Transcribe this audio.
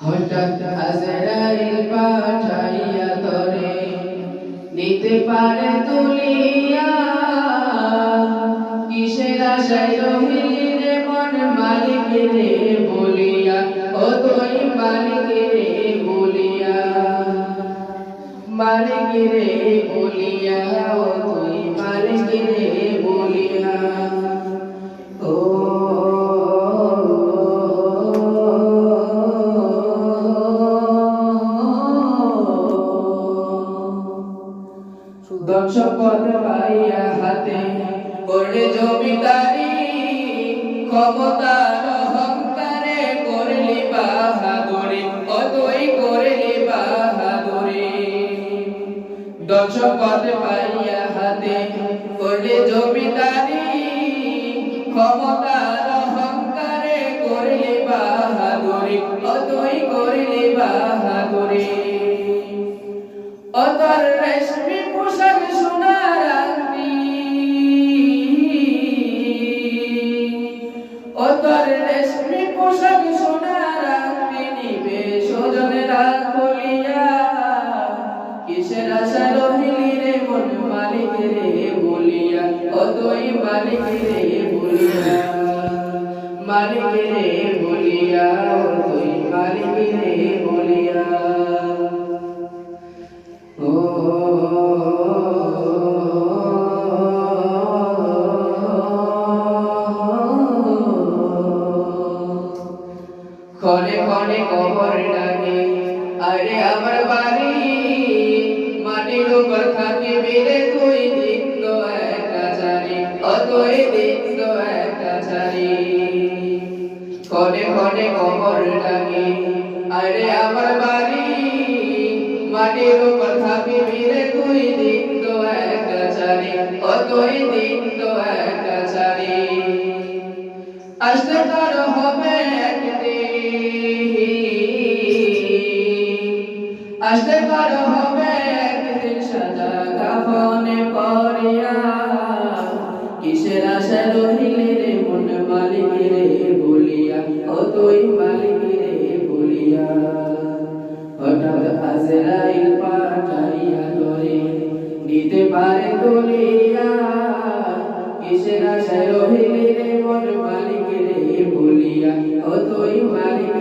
হঠাৎ আজরাইল পাঠাইয়া তরে নিতে পারে তুলিয়া কিসের আশায় রহিলি রে মন মালিক রে বলিয়া ও তুই মালিক রে বলিয়া মালিক রে বলিয়া ও তুই মালিক রে বলিয়া ও ধন সম্পদ পাইয়া হাতে করলে জমিদারি ক্ষমতার অহংকারে করলি বাহাদুরি ও তুই করলি বাহাদুরি ধন সম্পদ পাইয়া হাতে করলে জমিদারি ক্ষমতার অহংকারে করলি বাহাদুরি ও তুই করলি বাহাদুরি ও তোর রেশমি পোশাক সোনার আংটি ও তোর রেশমি পোশাক সোনার আংটি নিবে স্বজনেরা বলিয়া কিসের আশা রহিলি রে মন মালিক রে বলিয়া ও তুই মালিক রে বলিয়া মালিক রে বলিয়া ও তুই মালিক রে বলিয়া ক্ষণে ক্ষণে কবর ডাকে আরে আমার বাড়ি মাটির উপর থাকিবি রে তুই দিন তো একটা চারি ও তুই দিন তো একটা চারি ক্ষণে ক্ষণে কবর ডাকে আরে আমার বাড়ি মাটির উপর থাকিবি রে তুই দিন তো একটা চারি ও তুই দিন তো একটা চারি আসতে তোর হবে আসতে তোর হবে একদিন সাদা কাফনে পরিয়া কিসের আশা রহিলি রে মন মালিক রে বলিয়া ও তুই মালিক রে বলিয়া হঠাৎ আজরাইল পাঠাইয়া তরে নিতে পারে তুলিয়া কিসের আশা রহিলি রে মন মালিক রে বলিয়া ও তুই মালিক